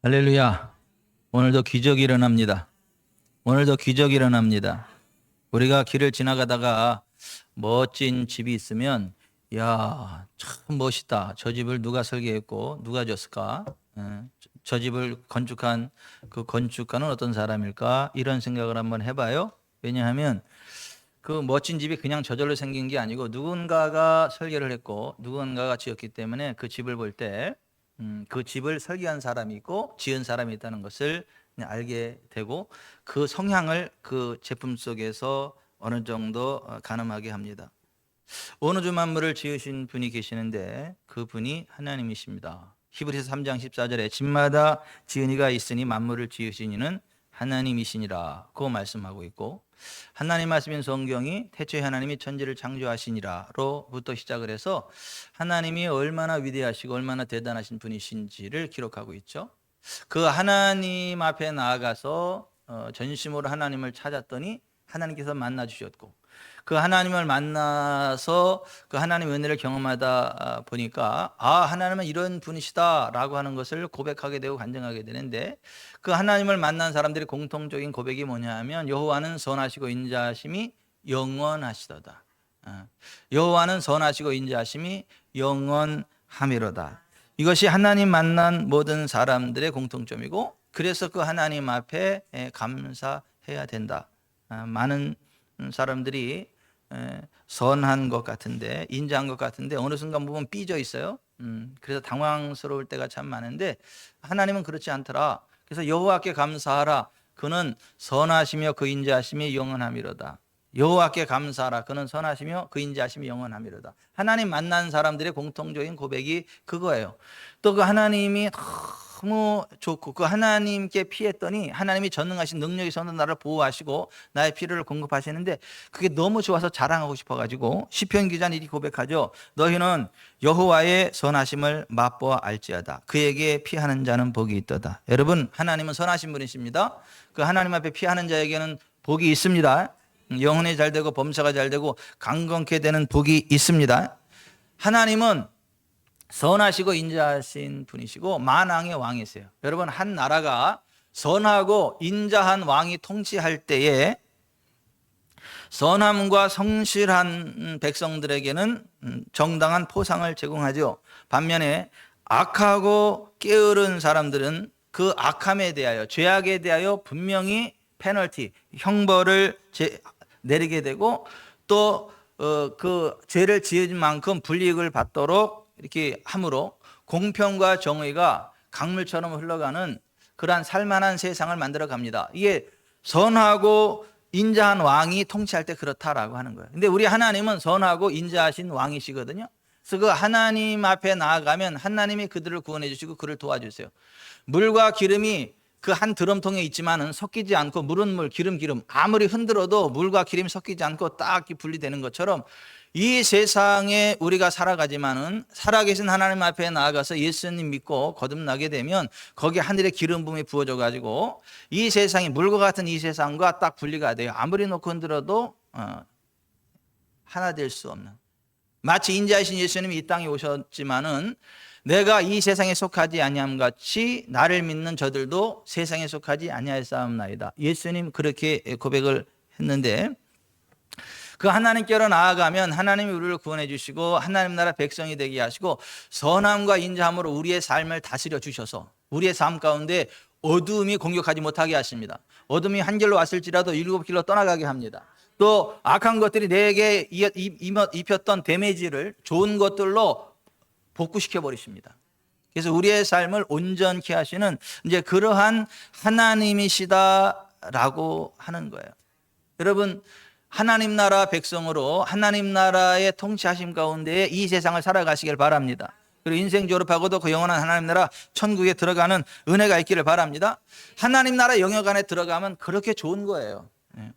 할렐루야. 오늘도 기적이 일어납니다. 오늘도 기적이 일어납니다. 우리가 길을 지나가다가 멋진 집이 있으면 야, 참 멋있다. 저 집을 누가 설계했고 누가 졌을까? 저 집을 건축한 그 건축가는 어떤 사람일까? 이런 생각을 한번 해봐요. 왜냐하면 그 멋진 집이 그냥 저절로 생긴 게 아니고 누군가가 설계를 했고 누군가가 지었기 때문에 그 집을 볼 때 그 집을 설계한 사람이 있고 지은 사람이 있다는 것을 그냥 알게 되고 그 성향을 그 제품 속에서 어느 정도 가늠하게 합니다. 온 우주 만물을 지으신 분이 계시는데 그분이 하나님이십니다. 히브리서 3장 14절에 집마다 지은 이가 있으니 만물을 지으신 이는 하나님이시니라 고 말씀하고 있고, 하나님 말씀인 성경이 태초에 하나님이 천지를 창조하시니라로부터 시작을 해서 하나님이 얼마나 위대하시고 얼마나 대단하신 분이신지를 기록하고 있죠. 그 하나님 앞에 나아가서 전심으로 하나님을 찾았더니 하나님께서 만나 주셨고, 그 하나님을 만나서 그 하나님의 은혜를 경험하다 보니까 하나님은 이런 분이시다라고 하는 것을 고백하게 되고 간증하게 되는데, 그 하나님을 만난 사람들의 공통적인 고백이 뭐냐 하면 여호와는 선하시고 인자하심이 영원하시도다. 여호와는 선하시고 인자하심이 영원하미로다. 이것이 하나님 만난 모든 사람들의 공통점이고, 그래서 그 하나님 앞에 감사해야 된다. 많은 사람들이 선한 것 같은데, 인자한 것 같은데 어느 순간 보면 삐져 있어요. 그래서 당황스러울 때가 참 많은데 하나님은 그렇지 않더라. 그래서 여호와께 감사하라. 그는 선하시며 그 인자하심이 영원함이로다. 여호와께 감사하라. 그는 선하시며 그 인자하심이 영원함이로다. 하나님 만난 사람들의 공통적인 고백이 그거예요. 또 그 하나님이 너무 좋고 그 하나님께 피했더니 하나님이 전능하신 능력이 있어서 나를 보호하시고 나의 필요를 공급하시는데, 그게 너무 좋아서 자랑하고 싶어가지고 시편 기자는 이렇게 고백하죠. 너희는 여호와의 선하심을 맛보아 알지어다. 그에게 피하는 자는 복이 있도다. 여러분, 하나님은 선하신 분이십니다. 그 하나님 앞에 피하는 자에게는 복이 있습니다. 영혼이 잘 되고 범사가 잘 되고 강건케 되는 복이 있습니다. 하나님은 선하시고 인자하신 분이시고 만왕의 왕이세요. 여러분, 한 나라가 선하고 인자한 왕이 통치할 때에 선함과 성실한 백성들에게는 정당한 포상을 제공하죠. 반면에 악하고 게으른 사람들은 그 악함에 대하여, 죄악에 대하여 분명히 페널티, 형벌을 내리게 되고, 또 그 죄를 지은 만큼 불이익을 받도록 이렇게 함으로 공평과 정의가 강물처럼 흘러가는 그러한 살만한 세상을 만들어 갑니다. 이게 선하고 인자한 왕이 통치할 때 그렇다라고 하는 거예요. 근데 우리 하나님은 선하고 인자하신 왕이시거든요. 그래서 그 하나님 앞에 나아가면 하나님이 그들을 구원해 주시고 그를 도와주세요. 물과 기름이 그 한 드럼통에 있지만은 섞이지 않고, 물은 물, 기름 아무리 흔들어도 물과 기름이 섞이지 않고 딱 분리되는 것처럼 이 세상에 우리가 살아가지만은 살아계신 하나님 앞에 나아가서 예수님 믿고 거듭나게 되면 거기 하늘의 기름 부음이 부어져 가지고 이 세상이, 물과 같은 이 세상과 딱 분리가 돼요. 아무리 놓고 흔들어도 하나 될 수 없는, 마치 인자이신 예수님이 이 땅에 오셨지만은 내가 이 세상에 속하지 아니함 같이 나를 믿는 저들도 세상에 속하지 아니하였사옵나이다. 예수님 그렇게 고백을 했는데, 그 하나님께로 나아가면 하나님이 우리를 구원해 주시고 하나님 나라 백성이 되게 하시고 선함과 인자함으로 우리의 삶을 다스려 주셔서 우리의 삶 가운데 어두움이 공격하지 못하게 하십니다. 어둠이 한 길로 왔을지라도 일곱 길로 떠나가게 합니다. 또 악한 것들이 내게 입혔던 데미지를 좋은 것들로 복구시켜 버리십니다. 그래서 우리의 삶을 온전케 하시는 이제 그러한 하나님이시다라고 하는 거예요. 여러분, 하나님 나라 백성으로 하나님 나라의 통치하심 가운데 이 세상을 살아가시길 바랍니다. 그리고 인생 졸업하고도 그 영원한 하나님 나라 천국에 들어가는 은혜가 있기를 바랍니다. 하나님 나라 영역 안에 들어가면 그렇게 좋은 거예요.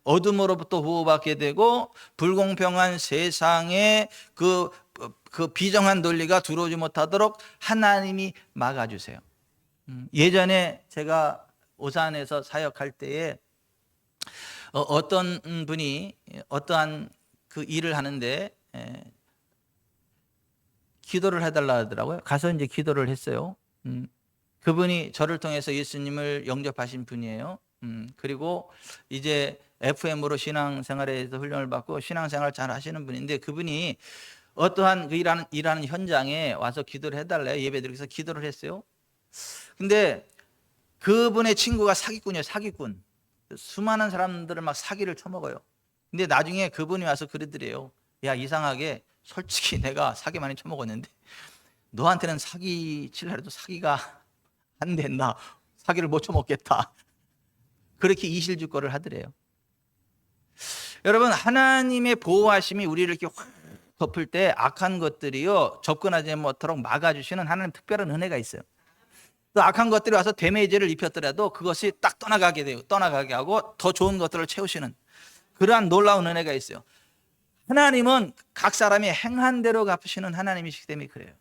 어둠으로부터 보호받게 되고 불공평한 세상에 그 비정한 논리가 들어오지 못하도록 하나님이 막아주세요. 예전에 제가 오산에서 사역할 때에 어떤 분이 어떠한 그 일을 하는데 기도를 해달라 하더라고요. 가서 이제 기도를 했어요. 그분이 저를 통해서 예수님을 영접하신 분이에요. 그리고 이제 FM으로 신앙생활에 대해서 훈련을 받고 신앙생활 잘 하시는 분인데, 그분이 어떠한 그 일하는 현장에 와서 기도를 해달래, 예배드리기 위해서 기도를 했어요. 근데 그분의 친구가 사기꾼이에요. 사기꾼. 수많은 사람들을 막 사기를 쳐먹어요. 근데 나중에 그분이 와서 그러더래요. 야, 이상하게 솔직히 내가 사기 많이 쳐먹었는데 너한테는 사기 칠라 해도 사기가 안 된다. 사기를 못 쳐먹겠다. 그렇게 이실직고를 하더래요. 여러분, 하나님의 보호하심이 우리를 이렇게 확 덮을 때 악한 것들이요 접근하지 못하도록 막아주시는 하나님 특별한 은혜가 있어요. 또 악한 것들이 와서 데미지를 입혔더라도 그것이 딱 떠나가게 돼요. 떠나가게 하고 더 좋은 것들을 채우시는 그러한 놀라운 은혜가 있어요. 하나님은 각 사람이 행한 대로 갚으시는 하나님이시기 때문에 그래요.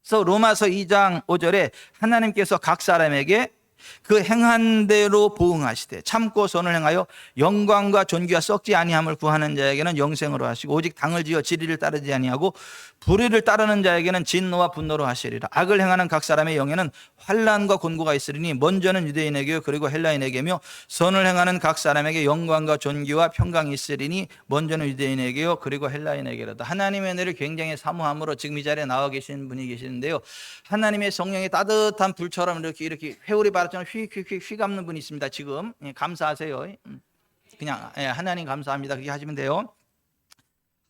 그래서 로마서 2장 5절에 하나님께서 각 사람에게 그 행한 대로 보응하시되 참고 선을 행하여 영광과 존귀와 썩지 아니함을 구하는 자에게는 영생으로 하시고 오직 당을 지어 진리를 따르지 아니하고 불의를 따르는 자에게는 진노와 분노로 하시리라. 악을 행하는 각 사람의 영에는 환난과 곤고가 있으리니 먼저는 유대인에게요 그리고 헬라인에게며 선을 행하는 각 사람에게 영광과 존귀와 평강이 있으리니 먼저는 유대인에게요 그리고 헬라인에게로다. 하나님의 은혜를 굉장히 사모함으로 지금 이 자리에 나와 계신 분이 계시는데요, 하나님의 성령이 따뜻한 불처럼 이렇게 회오리 바람처럼 휙휙휙 휘감는 분이 있습니다. 지금 감사하세요. 그냥 하나님 감사합니다 그렇게 하시면 돼요.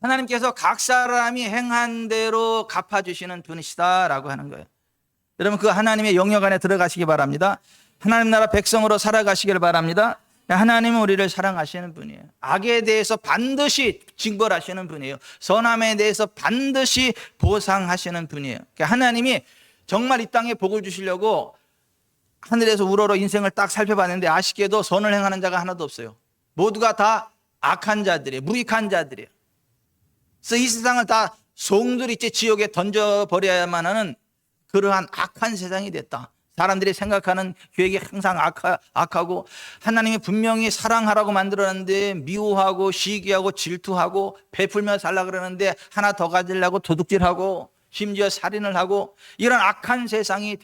하나님께서 각 사람이 행한 대로 갚아주시는 분이시다라고 하는 거예요. 여러분, 그 하나님의 영역 안에 들어가시기 바랍니다. 하나님 나라 백성으로 살아가시길 바랍니다. 하나님은 우리를 사랑하시는 분이에요. 악에 대해서 반드시 징벌하시는 분이에요. 선함에 대해서 반드시 보상하시는 분이에요. 하나님이 정말 이 땅에 복을 주시려고 하늘에서 우러러 인생을 딱 살펴봤는데 아쉽게도 선을 행하는 자가 하나도 없어요. 모두가 다 악한 자들이에요. 무익한 자들이에요. 그래서 이 세상을 다 송두리째 지옥에 던져버려야만 하는 그러한 악한 세상이 됐다. 사람들이 생각하는 계획이 항상 악하고 하나님이 분명히 사랑하라고 만들었는데 미워하고 시기하고 질투하고 베풀며 살라 그러는데 하나 더 가지려고 도둑질하고 심지어 살인을 하고 이런 악한 세상이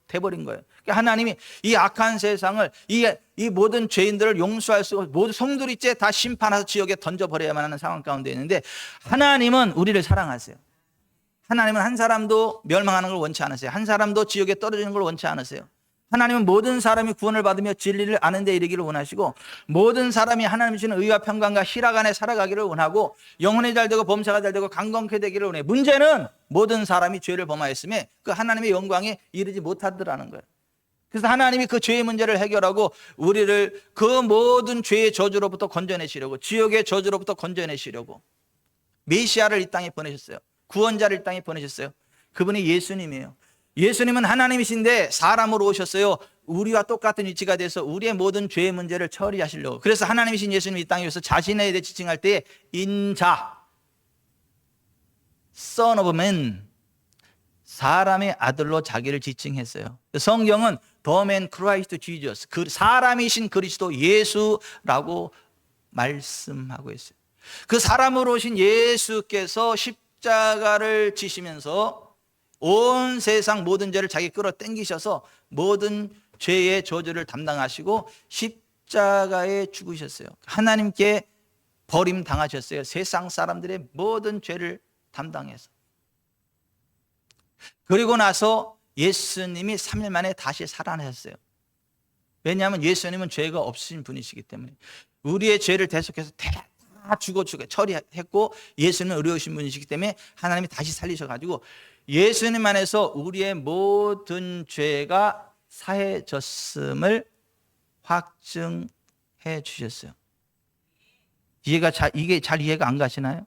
돼버린 거예요. 하나님이 이 악한 세상을 이 모든 죄인들을 용서할 수 없고 모두 송두리째 다 심판해서 지옥에 던져버려야만 하는 상황 가운데 있는데 하나님은 우리를 사랑하세요. 하나님은 한 사람도 멸망하는 걸 원치 않으세요. 한 사람도 지옥에 떨어지는 걸 원치 않으세요. 하나님은 모든 사람이 구원을 받으며 진리를 아는 데 이르기를 원하시고 모든 사람이 하나님 주시는 의와 평강과 희락 안에 살아가기를 원하고 영혼이 잘 되고 범사가 잘 되고 강건케 되기를 원해요. 문제는 모든 사람이 죄를 범하였음에 그 하나님의 영광에 이르지 못하더라는 거예요. 그래서 하나님이 그 죄의 문제를 해결하고 우리를 그 모든 죄의 저주로부터 건져내시려고 지옥의 저주로부터 건져내시려고 메시아를 이 땅에 보내셨어요. 구원자를 이 땅에 보내셨어요. 그분이 예수님이에요. 예수님은 하나님이신데 사람으로 오셨어요. 우리와 똑같은 위치가 돼서 우리의 모든 죄의 문제를 처리하시려고. 그래서 하나님이신 예수님이 이 땅에 오셔서 자신에 대해 지칭할 때 인자, Son of Man, 사람의 아들로 자기를 지칭했어요. 성경은 The Man Christ Jesus, 그 사람이신 그리스도 예수라고 말씀하고 있어요. 그 사람으로 오신 예수께서 십자가를 지시면서 온 세상 모든 죄를 자기 끌어당기셔서 모든 죄의 저주를 담당하시고 십자가에 죽으셨어요. 하나님께 버림당하셨어요. 세상 사람들의 모든 죄를 담당해서. 그리고 나서 예수님이 3일 만에 다시 살아나셨어요. 왜냐하면 예수님은 죄가 없으신 분이시기 때문에 우리의 죄를 대속해서 다 죽어 처리했고 예수님은 의로우신 분이시기 때문에 하나님이 다시 살리셔가지고 예수님 안에서 우리의 모든 죄가 사해졌음을 확증해 주셨어요. 이게 잘 이해가 안 가시나요?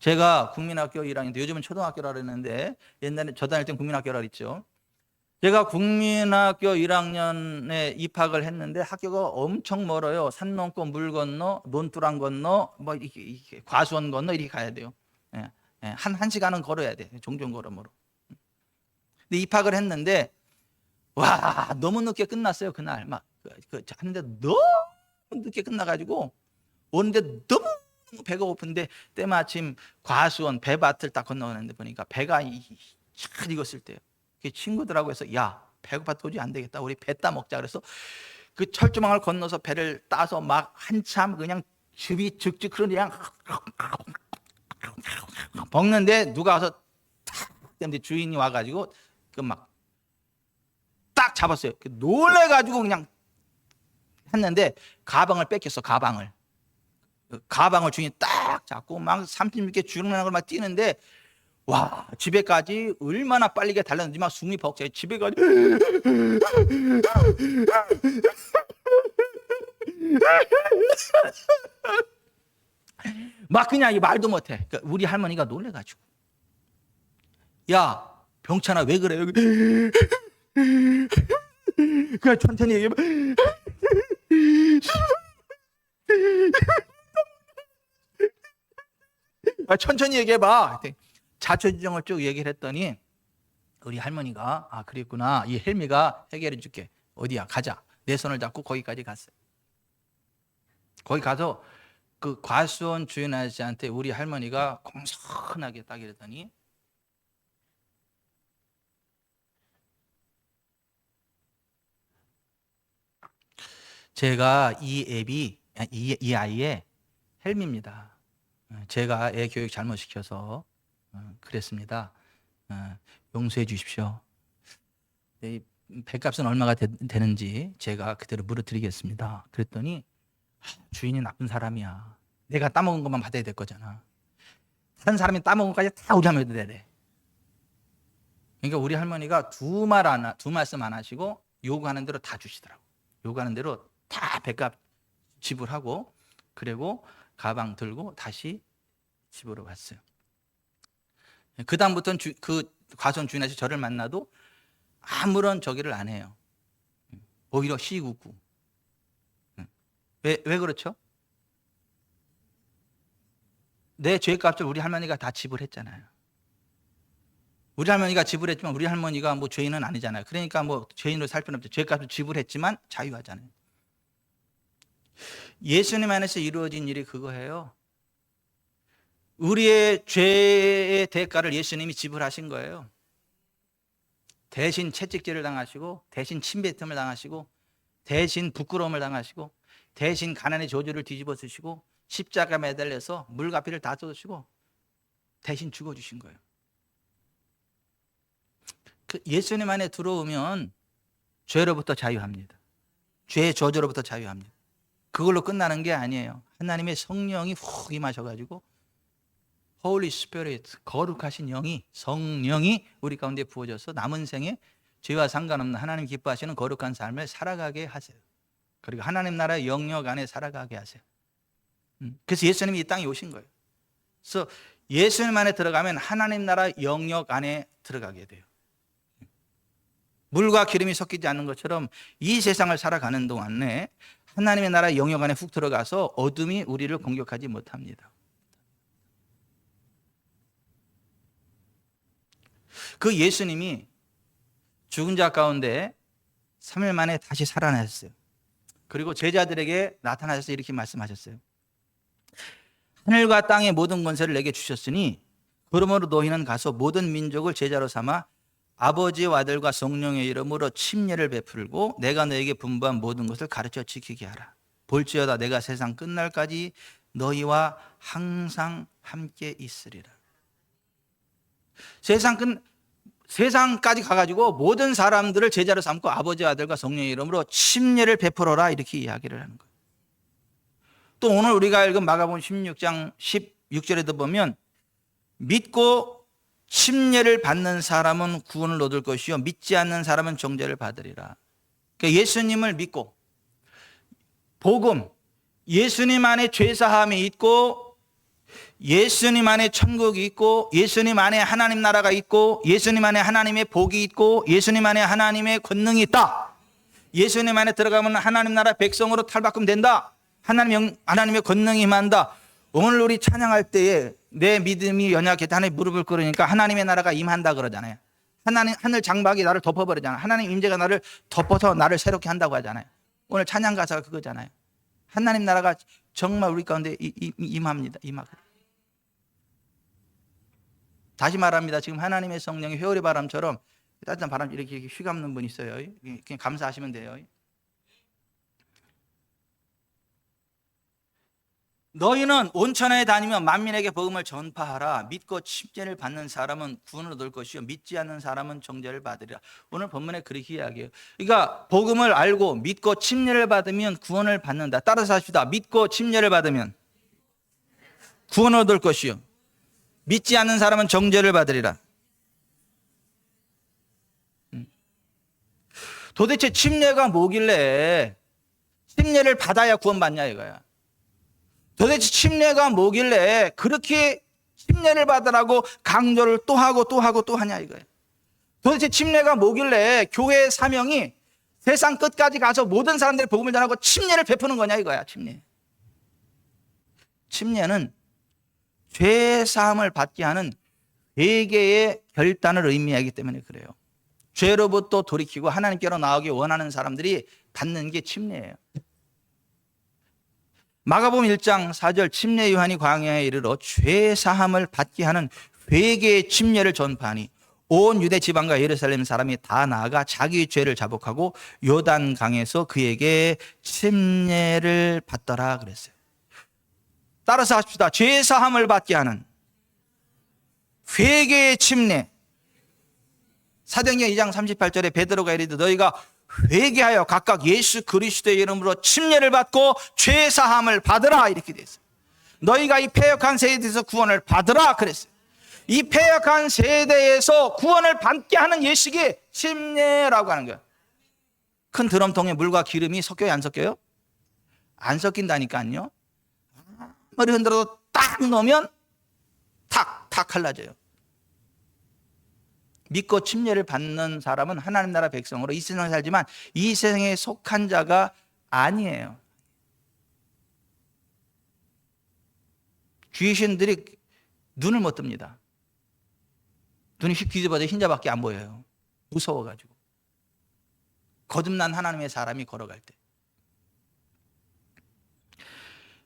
제가 국민학교 1학년 때, 요즘은 초등학교라 그랬는데 옛날에 저 다닐 땐 국민학교라 그랬죠. 제가 국민학교 1학년에 입학을 했는데 학교가 엄청 멀어요. 산 넘고 물 건너, 논두랑 건너, 뭐 이렇게 과수원 건너 이렇게 가야 돼요. 한 시간은 걸어야 돼. 종종 걸음으로. 근데 입학을 했는데 와, 너무 늦게 끝났어요. 그날 막 하는데 너무 늦게 끝나가지고 오는데 너무 배가 고픈데 때마침 과수원 배밭을 딱 건너가는데 보니까 배가 잘 익었을 때요. 그 친구들하고 해서 야 배고파 도저히 안 되겠다. 우리 배 따 먹자. 그래서 그 철조망을 건너서 배를 따서 막 한참 그냥 즙이 즉즉 흐르는 그냥 먹는데 누가 와서 탁 근데 주인이 와가지고 그 막 딱 잡았어요. 놀래가지고 그냥 했는데 가방을 뺏겼어. 가방을 주인이 딱 잡고 막 36개 주렁나는 걸 막 뛰는데 와 집에까지 얼마나 빨리 달렸는지 막 숨이 벅차요. 집에까지 막 그냥 말도 못해. 그러니까 우리 할머니가 놀래가지고 야 병찬아 왜 그래 여기 그냥 천천히 얘기해봐. 천천히 얘기해봐. 자초지종을 쭉 얘기를 했더니 우리 할머니가 아 그랬구나. 이 헬미가 해결해 줄게. 어디야 가자. 내 손을 잡고 거기까지 갔어요. 거기 가서 그 과수원 주인 아저씨한테 우리 할머니가 공손하게 딱 이랬더니 제가 이 앱이 이 아이의 헬미입니다. 제가 애 교육 잘못시켜서 그랬습니다. 용서해 주십시오. 배값은 얼마가 되는지 제가 그대로 물어드리겠습니다. 그랬더니 주인이 나쁜 사람이야. 내가 따먹은 것만 받아야 될 거잖아. 다른 사람이 따먹은 것까지 다 우리 할머니도 내래. 그러니까 우리 할머니가 두 말씀 안 하시고 요구하는 대로 다 주시더라고. 요구하는 대로 다 배값 지불하고 그리고 가방 들고 다시 집으로 갔어요. 그 다음부터는 그 과수원 주인에서 저를 만나도 아무런 저기를 안 해요. 오히려 시웃고. 왜 그렇죠? 내 죄값을 우리 할머니가 다 지불했잖아요. 우리 할머니가 지불했지만 우리 할머니가 뭐 죄인은 아니잖아요. 그러니까 뭐 죄인으로 살 필요는 없죠. 죄값을 지불했지만 자유하잖아요. 예수님 안에서 이루어진 일이 그거예요. 우리의 죄의 대가를 예수님이 지불하신 거예요. 대신 채찍질을 당하시고 대신 침뱉음을 당하시고 대신 부끄러움을 당하시고 대신 가난의 저주를 뒤집어 쓰시고 십자가 매달려서 물가피를 다 쏟으시고 대신 죽어주신 거예요. 그 예수님 안에 들어오면 죄로부터 자유합니다. 죄의 저주로부터 자유합니다. 그걸로 끝나는 게 아니에요. 하나님의 성령이 훅 임하셔가지고 Holy Spirit, 거룩하신 영이 성령이 우리 가운데 부어져서 남은 생에 죄와 상관없는 하나님 기뻐하시는 거룩한 삶을 살아가게 하세요. 그리고 하나님 나라의 영역 안에 살아가게 하세요. 그래서 예수님이 이 땅에 오신 거예요. 그래서 예수님 안에 들어가면 하나님 나라 영역 안에 들어가게 돼요. 물과 기름이 섞이지 않는 것처럼 이 세상을 살아가는 동안에 하나님의 나라 영역 안에 훅 들어가서 어둠이 우리를 공격하지 못합니다. 그 예수님이 죽은 자 가운데 3일 만에 다시 살아나셨어요. 그리고 제자들에게 나타나셔서 이렇게 말씀하셨어요. 하늘과 땅의 모든 권세를 내게 주셨으니 그러므로 너희는 가서 모든 민족을 제자로 삼아 아버지와 아들과 성령의 이름으로 침례를 베풀고 내가 너에게 분부한 모든 것을 가르쳐 지키게 하라. 볼지어다 내가 세상 끝날까지 너희와 항상 함께 있으리라. 세상까지 가가지고 모든 사람들을 제자로 삼고 아버지와 아들과 성령의 이름으로 침례를 베풀어라 이렇게 이야기를 하는 거예요. 또 오늘 우리가 읽은 마가복음 16장 16절에도 보면 믿고 침례를 받는 사람은 구원을 얻을 것이요 믿지 않는 사람은 정죄를 받으리라. 그러니까 예수님을 믿고 복음, 예수님 안에 죄사함이 있고 예수님 안에 천국이 있고 예수님 안에 하나님 나라가 있고 예수님 안에 하나님의 복이 있고 예수님 안에 하나님의 권능이 있다. 예수님 안에 들어가면 하나님 나라 백성으로 탈바꿈 된다. 하나님의 권능이 임한다. 오늘 우리 찬양할 때에 내 믿음이 연약했다. 하나님 무릎을 꿇으니까 하나님의 나라가 임한다 그러잖아요. 하늘 장막이 나를 덮어버리잖아요. 하나님 임재가 나를 덮어서 나를 새롭게 한다고 하잖아요. 오늘 찬양 가사가 그거잖아요. 하나님 나라가 정말 우리 가운데 임합니다. 다시 말합니다. 지금 하나님의 성령이 회오리 바람처럼 따뜻한 바람 이렇게 휘감는 분 있어요. 그냥 감사하시면 돼요. 너희는 온천에 다니며 만민에게 복음을 전파하라. 믿고 침례를 받는 사람은 구원을 얻을 것이요 믿지 않는 사람은 정죄를 받으리라. 오늘 본문에 그렇게 이야기해요. 그러니까 복음을 알고 믿고 침례를 받으면 구원을 받는다. 따라서 합시다. 믿고 침례를 받으면 구원을 얻을 것이요 믿지 않는 사람은 정죄를 받으리라. 도대체 침례가 뭐길래 침례를 받아야 구원받냐 이거야. 도대체 침례가 뭐길래 그렇게 침례를 받으라고 강조를 또 하고 또 하고 또 하냐 이거예요. 도대체 침례가 뭐길래 교회의 사명이 세상 끝까지 가서 모든 사람들이 복음을 전하고 침례를 베푸는 거냐 이거야. 침례는 죄 사함을 받게 하는 회개의 결단을 의미하기 때문에 그래요. 죄로부터 돌이키고 하나님께로 나오기 원하는 사람들이 받는 게 침례예요. 마가복음 1장 4절 침례 요한이 광야에 이르러 죄 사함을 받게 하는 회개의 침례를 전파하니 온 유대 지방과 예루살렘 사람이 다 나아가 자기 죄를 자복하고 요단강에서 그에게 침례를 받더라 그랬어요. 따라서 합시다. 죄 사함을 받게 하는 회개의 침례. 사도행전 2장 38절에 베드로가 이르되 너희가 회개하여 각각 예수 그리스도의 이름으로 침례를 받고 죄 사함을 받으라 이렇게 돼 있어요. 너희가 이 패역한 세대에서 구원을 받으라 그랬어요. 이 패역한 세대에서 구원을 받게 하는 예식이 침례라고 하는 거예요. 큰 드럼통에 물과 기름이 섞여요, 안 섞여요? 안 섞인다니까요. 아무리 흔들어도 딱 넣으면 탁 갈라져요. 믿고 침례를 받는 사람은 하나님 나라 백성으로 이 세상에 살지만 이 세상에 속한 자가 아니에요. 귀신들이 눈을 못 뜹니다. 눈이 휙 뒤집어져 흰자밖에 안 보여요. 무서워가지고. 거듭난 하나님의 사람이 걸어갈 때.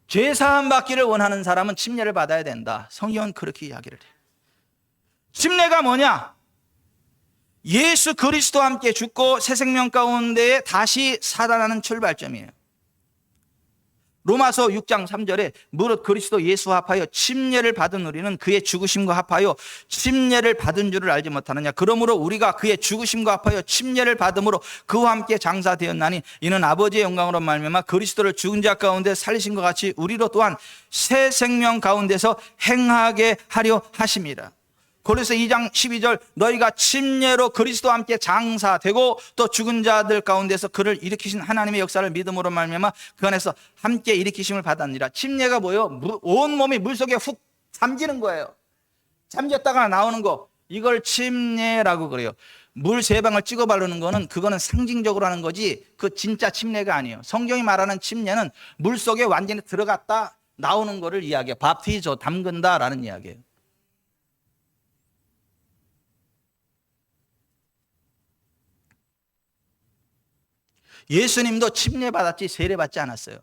죄 사함 받기를 원하는 사람은 침례를 받아야 된다. 성경은 그렇게 이야기를 해요. 침례가 뭐냐? 예수 그리스도와 함께 죽고 새 생명 가운데 다시 살아나는 출발점이에요. 로마서 6장 3절에 무릇 그리스도 예수와 합하여 침례를 받은 우리는 그의 죽으심과 합하여 침례를 받은 줄을 알지 못하느냐. 그러므로 우리가 그의 죽으심과 합하여 침례를 받음으로 그와 함께 장사되었나니 이는 아버지의 영광으로 말미암아 그리스도를 죽은 자 가운데 살리신 것 같이 우리로 또한 새 생명 가운데서 행하게 하려 하심이라. 고린도서 2장 12절 너희가 침례로 그리스도와 함께 장사되고 또 죽은 자들 가운데서 그를 일으키신 하나님의 역사를 믿음으로 말미암아 그 안에서 함께 일으키심을 받았느니라. 침례가 뭐예요? 온 몸이 물속에 훅 잠기는 거예요. 잠겼다가 나오는 거, 이걸 침례라고 그래요. 물 3방을 찍어 바르는 거는 그거는 상징적으로 하는 거지 그 진짜 침례가 아니에요. 성경이 말하는 침례는 물속에 완전히 들어갔다 나오는 거를 이야기해요. 밥티조, 담근다라는 이야기예요. 예수님도 침례 받았지 세례 받지 않았어요.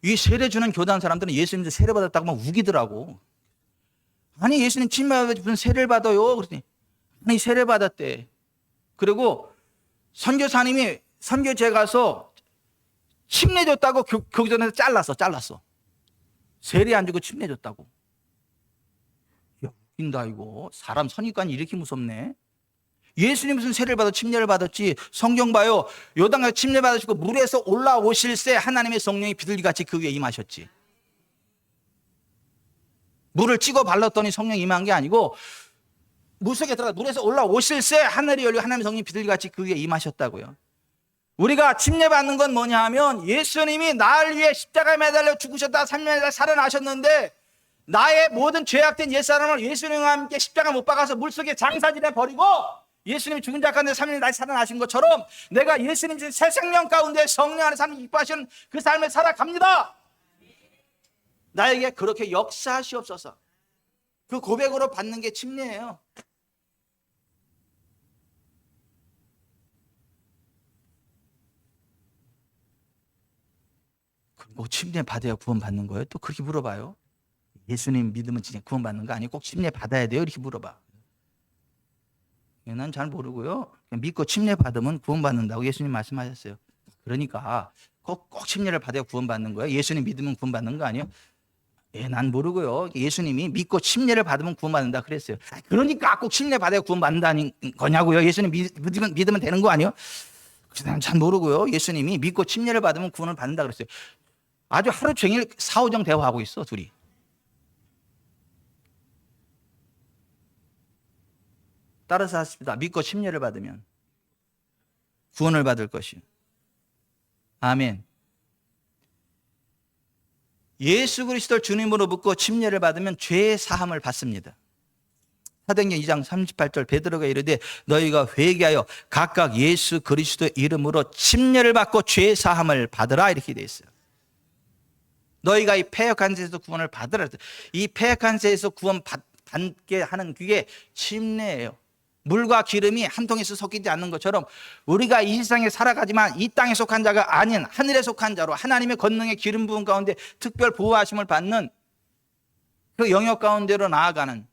이 세례 주는 교단 사람들은 예수님도 세례 받았다고 막 우기더라고. 아니 예수님 침례 받았지 무슨 세례를 받아요? 그랬더니 아니 세례 받았대. 그리고 선교사님이 선교지에 가서 침례 줬다고 교전에서 잘랐어. 세례 안 주고 침례 줬다고. 야, 웃긴다 이거. 사람 선입관이 이렇게 무섭네. 예수님 무슨 세례를 받아 침례를 받았지. 성경 봐요. 요단강에 침례 받으시고 물에서 올라오실새 하나님의 성령이 비둘기같이 그 위에 임하셨지. 물을 찍어 발랐더니 성령이 임한 게 아니고 물속에 들어가 물에서 올라오실새 하늘이 열리고 하나님의 성령이 비둘기같이 그 위에 임하셨다고요. 우리가 침례 받는 건 뭐냐 하면 예수님이 나를 위해 십자가에 매달려 죽으셨다 3년 만에 살아나셨는데 나의 모든 죄악된 옛사람을 예수님과 함께 십자가 못 박아서 물속에 장사지내 버리고 예수님이 죽은 자 가운데 3년에 다시 살아나신 것처럼 내가 예수님 주 새 생명 가운데 성령 안에 사는 기뻐하시는 그 삶을 살아갑니다. 나에게 그렇게 역사하시옵소서. 그 고백으로 받는 게 침례예요. 뭐 침례 받아야 구원 받는 거예요? 또 그렇게 물어봐요. 예수님 믿으면 진짜 구원 받는 거 아니에요? 꼭 침례 받아야 돼요? 이렇게 물어봐. 난 잘 모르고요. 그냥 믿고 침례 받으면 구원받는다고 예수님 말씀하셨어요. 그러니까 꼭 침례를 받아야 구원받는 거예요? 예수님 믿으면 구원받는 거 아니에요? 난 모르고요. 예수님이 믿고 침례를 받으면 구원받는다 그랬어요. 그러니까 꼭 침례 받아야 구원받는다는 거냐고요. 예수님 믿으면 되는 거 아니에요? 난 잘 모르고요. 예수님이 믿고 침례를 받으면 구원을 받는다 그랬어요. 아주 하루 종일 사오정 대화하고 있어, 둘이. 따라서 하십니다. 믿고 침례를 받으면 구원을 받을 것이요. 아멘. 예수 그리스도를 주님으로 믿고 침례를 받으면 죄 사함을 받습니다. 사도행전 2장 38절 베드로가 이르되 너희가 회개하여 각각 예수 그리스도의 이름으로 침례를 받고 죄 사함을 받으라 이렇게 되어 있어요. 너희가 이 패역한 죄에서 구원을 받으라. 이 패역한 죄에서 구원 받게 하는 그게 침례예요. 물과 기름이 한 통에서 섞이지 않는 것처럼 우리가 이 세상에 살아가지만 이 땅에 속한 자가 아닌 하늘에 속한 자로 하나님의 권능의 기름 부음 가운데 특별 보호하심을 받는 그 영역 가운데로 나아가는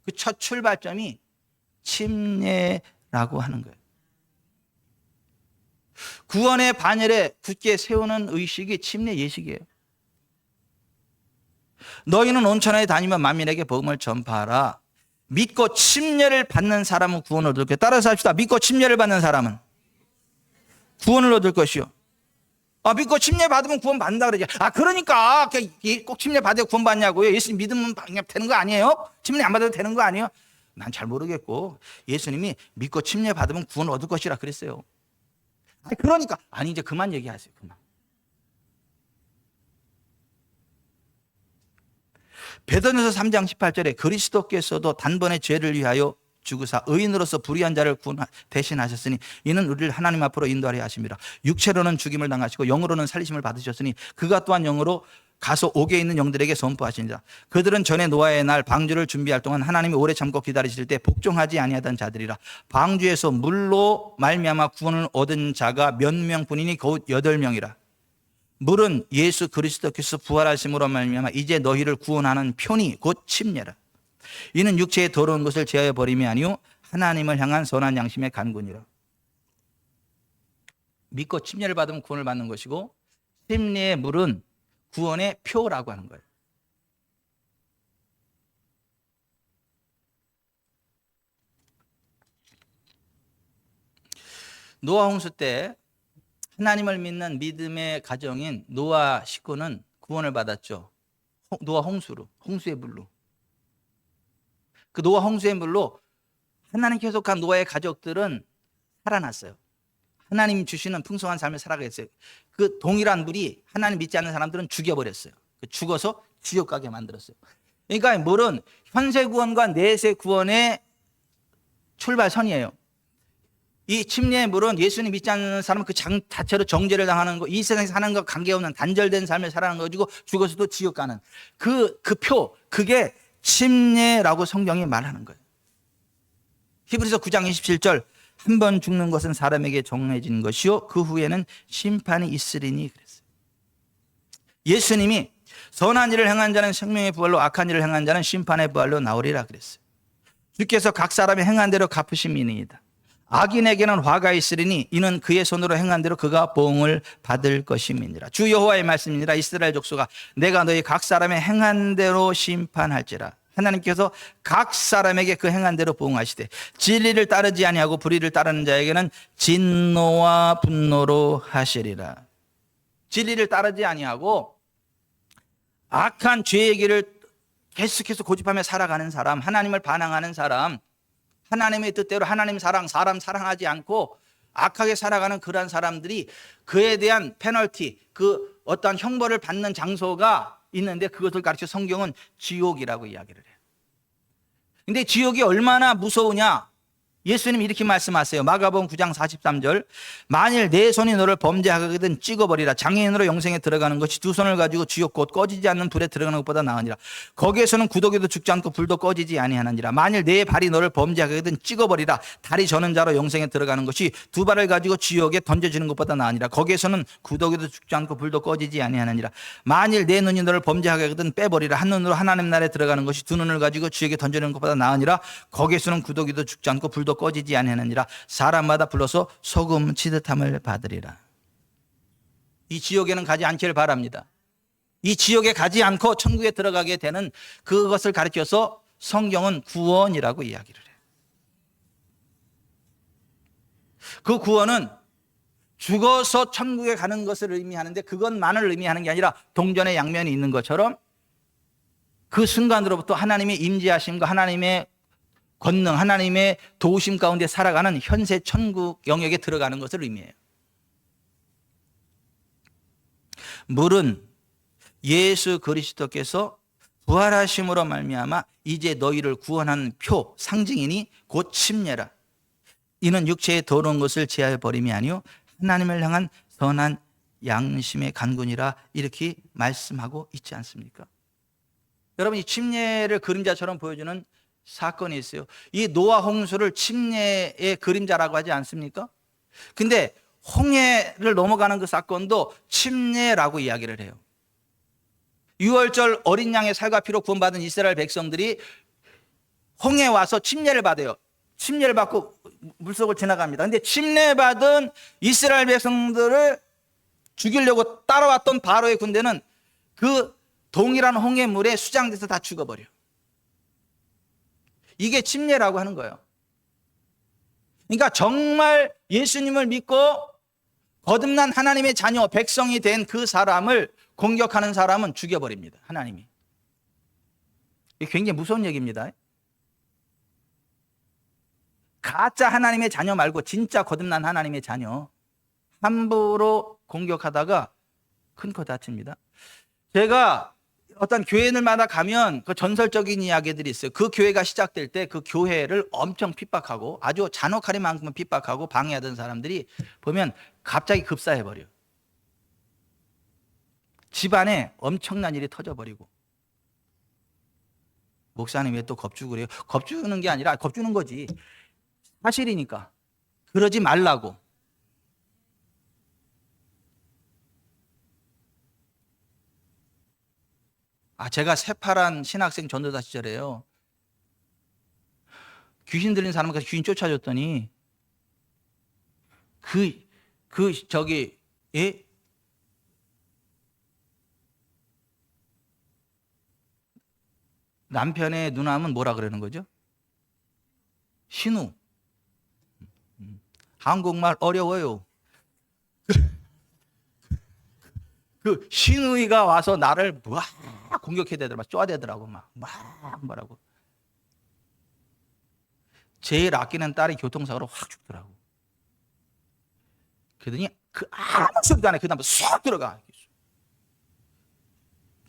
그 첫 출발점이 침례라고 하는 거예요. 구원의 반열에 굳게 세우는 의식이 침례 예식이에요. 너희는 온천에 다니며 만민에게 복음을 전파하라. 믿고 침례를 받는 사람은 구원을 얻을 것이요. 따라서 합시다. 믿고 침례를 받는 사람은 구원을 얻을 것이요. 믿고 침례 받으면 구원 받는다 그러죠. 그러니까 꼭 침례 받아야 구원 받냐고요. 예수님 믿으면 되는 거 아니에요? 침례 안 받아도 되는 거 아니에요? 난 잘 모르겠고 예수님이 믿고 침례 받으면 구원 얻을 것이라 그랬어요. 그러니까 이제 그만 얘기하세요. 그만. 베드로전서 3장 18절에 그리스도께서도 단번에 죄를 위하여 죽으사 의인으로서 불의한 자를 대신하셨으니 이는 우리를 하나님 앞으로 인도하려 하심이라. 육체로는 죽임을 당하시고 영으로는 살리심을 받으셨으니 그가 또한 영으로 가서 옥에 있는 영들에게 선포하시니라. 그들은 전에 노아의 날 방주를 준비할 동안 하나님이 오래 참고 기다리실 때 복종하지 아니하던 자들이라. 방주에서 물로 말미암아 구원을 얻은 자가 몇 명뿐이니 곧 8명이라. 물은 예수 그리스도께서 부활하심으로 말미암아 이제 너희를 구원하는 표니 곧 침례라. 이는 육체의 더러운 것을 제하여 버림이 아니요 하나님을 향한 선한 양심의 간군이라. 믿고 침례를 받으면 구원을 받는 것이고 침례의 물은 구원의 표라고 하는 거예요. 노아 홍수 때 하나님을 믿는 믿음의 가정인 노아 식구는 구원을 받았죠. 노아 홍수의 물로. 그 노아 홍수의 물로 하나님께 속한 노아의 가족들은 살아났어요. 하나님 주시는 풍성한 삶을 살아가겠어요. 그 동일한 물이 하나님 믿지 않는 사람들은 죽여버렸어요. 죽어서 지옥 가게 만들었어요. 그러니까 물은 현세 구원과 내세 구원의 출발선이에요. 이 침례의 물은 예수님 믿지 않는 사람은 그 자체로 정죄를 당하는 거, 이 세상에 사는 것 관계없는 단절된 삶을 살아가는 거지고 죽어서도 지옥 가는 그 표, 그게 침례라고 성경이 말하는 거예요. 히브리서 9장 27절 한 번 죽는 것은 사람에게 정해진 것이요 그 후에는 심판이 있으리니 그랬어요. 예수님이 선한 일을 행한 자는 생명의 부활로 악한 일을 행한 자는 심판의 부활로 나오리라 그랬어요. 주께서 각 사람이 행한 대로 갚으심이니이다. 악인에게는 화가 있으리니 이는 그의 손으로 행한 대로 그가 보응을 받을 것임이니라. 주 여호와의 말씀이니라. 이스라엘 족속아 내가 너희 각 사람의 행한 대로 심판할지라. 하나님께서 각 사람에게 그 행한 대로 보응하시되 진리를 따르지 아니하고 불의를 따르는 자에게는 진노와 분노로 하시리라. 진리를 따르지 아니하고 악한 죄의 길을 계속해서 고집하며 살아가는 사람, 하나님을 반항하는 사람, 하나님의 뜻대로 하나님 사랑, 사람 사랑하지 않고 악하게 살아가는 그러한 사람들이 그에 대한 페널티, 그 어떤 형벌을 받는 장소가 있는데 그것을 가르쳐 성경은 지옥이라고 이야기를 해요. 근데 지옥이 얼마나 무서우냐? 예수님이 이렇게 말씀하세요. 마가복음 9장 43절. 만일 내 손이 너를 범죄하거든 찍어버리라. 장애인으로 영생에 들어가는 것이 두 손을 가지고 지옥 곧 꺼지지 않는 불에 들어가는 것보다 나으니라. 거기에서는 구더기도 죽지 않고 불도 꺼지지 아니하느니라. 만일 내 발이 너를 범죄하거든 찍어버리라. 다리 저는 자로 영생에 들어가는 것이 두 발을 가지고 지옥에 던져지는 것보다 나으니라. 거기에서는 구더기도 죽지 않고 불도 꺼지지 아니하느니라. 만일 내 눈이 너를 범죄하거든 빼버리라. 한 눈으로 하나님 나라에 들어가는 것이 두 눈을 가지고 지옥에 던지는 것보다 나으니라. 거기에서는 구더기도 죽지 않고 불도 꺼지지 아니하느니라. 사람마다 불러서 소금 치듯함을 받으리라. 이 지옥에는 가지 않기를 바랍니다. 이 지옥에 가지 않고 천국에 들어가게 되는 그것을 가르쳐서 성경은 구원이라고 이야기를 해요. 그 구원은 죽어서 천국에 가는 것을 의미하는데 그것만을 의미하는 게 아니라 동전의 양면이 있는 것처럼 그 순간으로부터 하나님의 임재하심과 하나님의 권능, 하나님의 도우심 가운데 살아가는 현세 천국 영역에 들어가는 것을 의미해요. 물은 예수 그리스도께서 부활하심으로 말미암아 이제 너희를 구원하는 표, 상징이니 곧 침례라. 이는 육체의 더러운 것을 제하여 버림이 아니요 하나님을 향한 선한 양심의 간군이라 이렇게 말씀하고 있지 않습니까? 여러분, 이 침례를 그림자처럼 보여주는 사건이 있어요. 이 노아 홍수를 침례의 그림자라고 하지 않습니까? 근데 홍해를 넘어가는 그 사건도 침례라고 이야기를 해요. 6월절 어린 양의 살과 피로 구원받은 이스라엘 백성들이 홍해에 와서 침례를 받아요. 침례를 받고 물속을 지나갑니다. 근데 침례받은 이스라엘 백성들을 죽이려고 따라왔던 바로의 군대는 그 동일한 홍해물에 수장돼서 다 죽어버려요. 이게 침례라고 하는 거예요. 그러니까 정말 예수님을 믿고 거듭난 하나님의 자녀, 백성이 된 그 사람을 공격하는 사람은 죽여버립니다. 하나님이. 이게 굉장히 무서운 얘기입니다. 가짜 하나님의 자녀 말고 진짜 거듭난 하나님의 자녀 함부로 공격하다가 큰 코 다칩니다. 제가 어떤 교회들마다 가면 그 전설적인 이야기들이 있어요. 그 교회가 시작될 때 그 교회를 엄청 핍박하고 아주 잔혹하리만큼 핍박하고 방해하던 사람들이 보면 갑자기 급사해버려요. 집안에 엄청난 일이 터져버리고. 목사님 왜 또 겁주고 그래요? 겁주는 게 아니라 겁주는 거지. 사실이니까. 그러지 말라고. 제가 새파란 신학생 전도사 시절에요. 귀신 들린 사람한테 귀신 쫓아줬더니 예? 남편의 누나면 뭐라 그러는 거죠? 신우. 한국말 어려워요. 그 신우이가 와서 나를 막 공격해대더라고, 막 쪼아대더라고, 막 뭐라고. 제일 아끼는 딸이 교통사고로 확 죽더라고. 그러더니 아무 소리도 안 해. 그 다음에 쏙 들어가.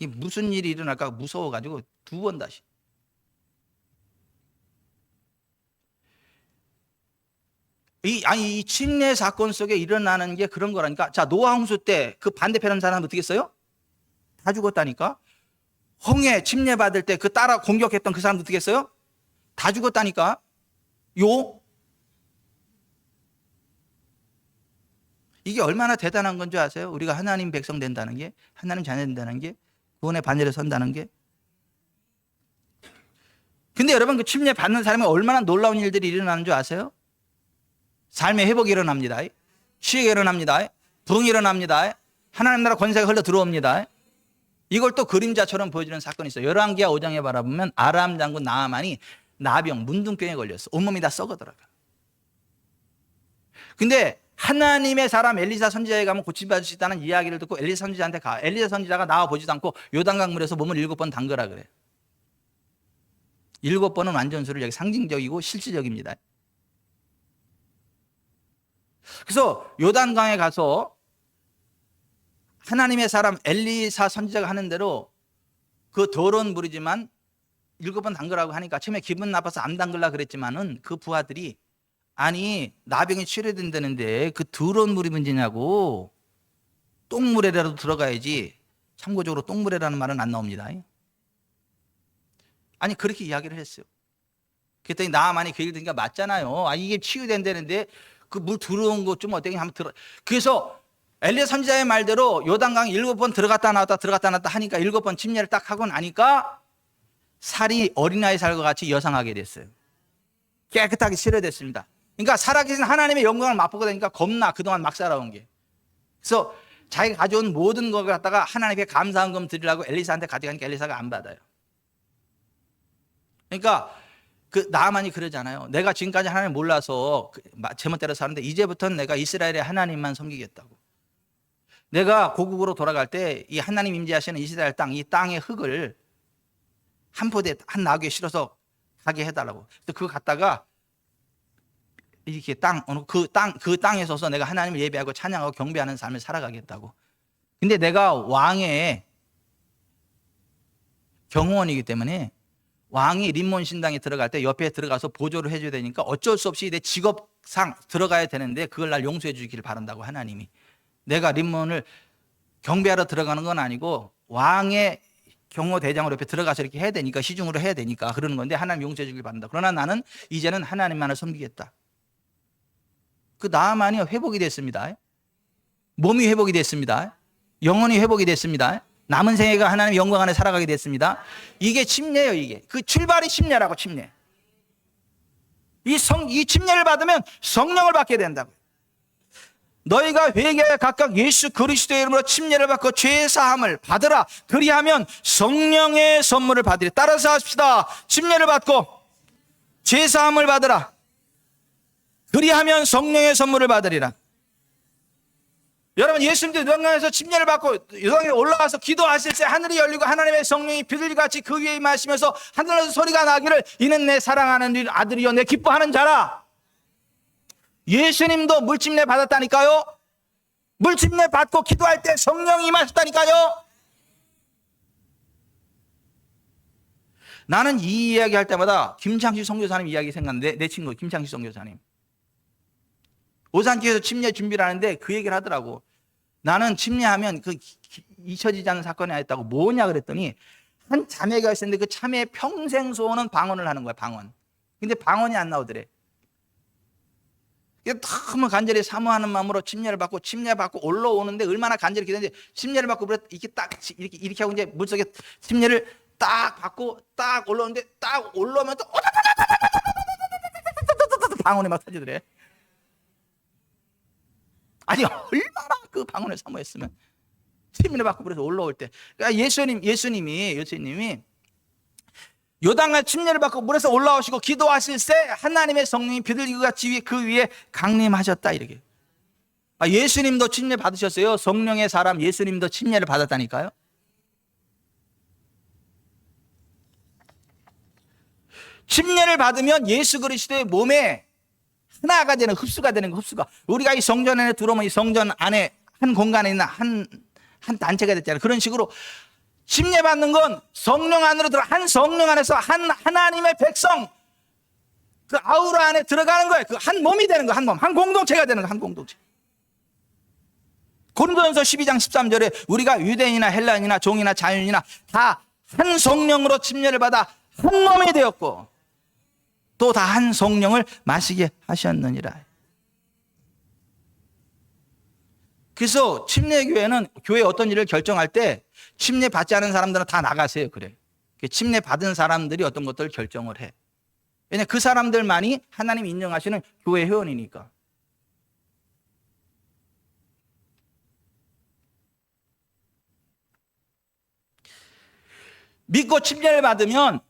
이게 무슨 일이 일어날까 무서워가지고 2번 다시. 이 침례 사건 속에 일어나는 게 그런 거라니까. 자, 노아 홍수 때 그 반대편은 사람 어떻게 했어요? 다 죽었다니까. 홍해 침례 받을 때 그 따라 공격했던 그 사람도 어떻게 했어요? 다 죽었다니까. 이게 얼마나 대단한 건 줄 아세요? 우리가 하나님 백성 된다는 게, 하나님 자녀 된다는 게, 구원의 반열에 선다는 게. 근데 여러분, 그 침례 받는 사람이 얼마나 놀라운 일들이 일어나는 줄 아세요? 삶의 회복이 일어납니다. 치유가 일어납니다. 부흥이 일어납니다. 하나님 나라 권세가 흘러 들어옵니다. 이걸 또 그림자처럼 보여주는 사건이 있어요. 열왕기하 5장에 바라보면 아람 장군 나아만이 나병, 문둥병에 걸렸어. 온몸이 다 썩어들어가. 근데 하나님의 사람 엘리사 선지자에 가면 고침받을 수 있다는 이야기를 듣고 엘리사 선지자한테 가. 엘리사 선지자가 나와 보지도 않고 요단강 물에서 몸을 7번 담그라 그래. 7번은 완전수를 여기 상징적이고 실질적입니다. 그래서 요단강에 가서 하나님의 사람 엘리사 선지자가 하는 대로 그 더러운 물이지만 7번 담그라고 하니까 처음에 기분 나빠서 안 담글라 그랬지만은 그 부하들이 아니 나병이 치료된다는데 그 더러운 물이 문제냐고. 똥물에라도 들어가야지. 참고적으로 똥물에라는 말은 안 나옵니다. 아니 그렇게 이야기를 했어요. 그랬더니 나만이 그 얘기를 들으니까 맞잖아요. 아 이게 치유된다는데 그 물 들어온 것 좀 어떻게 한번 들어. 그래서 엘리야 선지자의 말대로 요단강 7번 들어갔다 나왔다 들어갔다 나왔다 하니까 7번 침례를 딱 하고 나니까 살이 어린아이 살과 같이 여상하게 됐어요. 깨끗하게 치료됐습니다. 그러니까 살아계신 하나님의 영광을 맛보게 되니까 겁나 그동안 막 살아온 게. 그래서 자기가 가져온 모든 걸 갖다가 하나님께 감사한금 드리려고 엘리사한테 가져가니까 엘리사가 안 받아요. 그러니까 그 나만이 그러잖아요. 내가 지금까지 하나님 몰라서 제멋대로 사는데 이제부터는 내가 이스라엘의 하나님만 섬기겠다고. 내가 고국으로 돌아갈 때 이 하나님 임재하시는 이스라엘 땅, 이 땅의 흙을 한 포대 한 나귀에 실어서 가게 해달라고. 그거 갔다가 이렇게 그 땅에 서서 내가 하나님을 예배하고 찬양하고 경배하는 삶을 살아가겠다고. 근데 내가 왕의 경호원이기 때문에 왕이 림몬 신당에 들어갈 때 옆에 들어가서 보조를 해줘야 되니까 어쩔 수 없이 내 직업상 들어가야 되는데 그걸 날 용서해 주기를 바란다고 하나님이. 내가 림몬을 경배하러 들어가는 건 아니고 왕의 경호대장으로 옆에 들어가서 이렇게 해야 되니까 시중으로 해야 되니까 그러는 건데 하나님 용서해 주길 바란다. 그러나 나는 이제는 하나님만을 섬기겠다. 그 나만이 회복이 됐습니다. 몸이 회복이 됐습니다. 영혼이 회복이 됐습니다. 남은 생애가 하나님의 영광 안에 살아가게 됐습니다. 이게 침례예요. 이게 그 출발이 침례라고. 침례. 이 침례를 받으면 성령을 받게 된다고. 너희가 회개하여 각각 예수 그리스도의 이름으로 침례를 받고 죄 사함을 받으라. 그리하면 성령의 선물을 받으리. 따라서 합시다. 침례를 받고 죄 사함을 받으라. 그리하면 성령의 선물을 받으리라. 여러분 예수님도 요단강에서 침례를 받고 요단강에 올라가서 기도하실 때 하늘이 열리고 하나님의 성령이 비둘기같이 그 위에 임하시면서 하늘에서 소리가 나기를 이는 내 사랑하는 아들이요 내 기뻐하는 자라. 예수님도 물침례 받았다니까요. 물침례 받고 기도할 때 성령이 임하셨다니까요. 나는 이 이야기 할 때마다 김창식 선교사님 이야기 생각나는데 내 친구 김창식 선교사님 오산교에서 침례 준비를 하는데 그 얘기를 하더라고. 나는 침례하면 그 잊혀지지 않는 사건이 있다고. 뭐냐 그랬더니 한 자매가 있었는데 그 자매의 평생 소원은 방언을 하는 거야. 방언. 근데 방언이 안 나오더래. 너무 간절히 사모하는 마음으로 침례를 받고 올라오는데 얼마나 간절히 기도했는데 침례를 받고 이렇게 딱 이렇게 하고 이제 물속에 침례를 딱 받고 딱 올라오는데 딱 올라오면 또 방언이 막 터지더래. 아니 얼마나 그 방언을 사모했으면. 침례를 받고 그래서 올라올 때 그러니까 예수님이 요단강 침례를 받고 물에서 올라오시고 기도하실 때 하나님의 성령이 비둘기같이 그 위에 강림하셨다 이렇게. 예수님도 침례 받으셨어요. 성령의 사람 예수님도 침례를 받았다니까요. 침례를 받으면 예수 그리스도의 몸에 하나가 되는 흡수가 되는 거. 흡수가 우리가 이 성전 안에 들어오면 이 성전 안에 한 공간에 있는 한 단체가 됐잖아요. 그런 식으로 침례 받는 건 성령 안으로 한 성령 안에서 한 하나님의 백성 그 아우라 안에 들어가는 거예요. 그 한 몸이 되는 거. 한 몸, 한 공동체가 되는 거. 한 공동체. 고린도전서 12장 13절에 우리가 유대인이나 헬라인이나 종이나 자유인이나 다 한 성령으로 침례를 받아 한 몸이 되었고 또 다 한 성령을 마시게 하셨느니라. 그래서 침례교회는 교회 어떤 일을 결정할 때 침례 받지 않은 사람들은 다 나가세요. 그래. 침례 받은 사람들이 어떤 것들을 결정을 해. 왜냐하면 그 사람들만이 하나님 인정하시는 교회 회원이니까. 믿고 침례를 받으면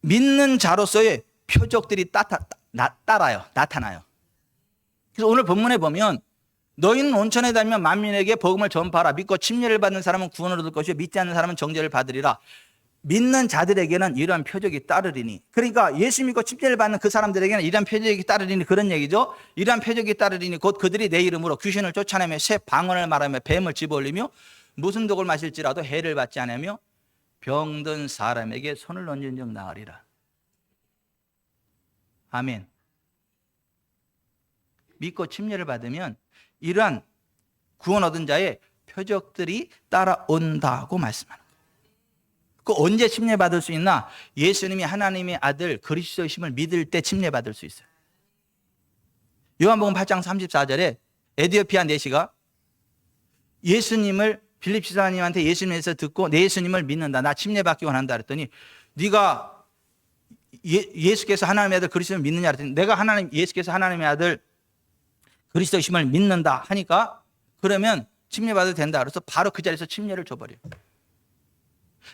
믿는 자로서의 표적들이 나타나요. 그래서 오늘 본문에 보면 너희는 온천에 다니면 만민에게 복음을 전파하라. 믿고 침례를 받는 사람은 구원을 얻을 것이요 믿지 않는 사람은 정죄를 받으리라. 믿는 자들에게는 이러한 표적이 따르리니. 그러니까 예수 믿고 침례를 받는 그 사람들에게는 이러한 표적이 따르리니 그런 얘기죠. 이러한 표적이 따르리니 곧 그들이 내 이름으로 귀신을 쫓아내며 새 방언을 말하며 뱀을 집어올리며 무슨 독을 마실지라도 해를 받지 않으며 병든 사람에게 손을 얹은 적 나으리라. 아멘. 믿고 침례를 받으면 이러한 구원 얻은 자의 표적들이 따라온다고 말씀하는 거예요. 그 언제 침례 받을 수 있나? 예수님이 하나님의 아들 그리스도이심을 믿을 때 침례 받을 수 있어요. 요한복음 8장 34절에 에디오피아 내시가 예수님을 빌립 지사님한테 예수님에서 듣고 내 예수님을 믿는다, 나 침례 받기 원한다 그랬더니 네가 예수께서 하나님의 아들 그리스도를 믿느냐 그랬더니 내가 예수께서 하나님의 아들 그리스도이심을 믿는다 하니까 그러면 침례 받아도 된다. 그래서 바로 그 자리에서 침례를 줘버려요.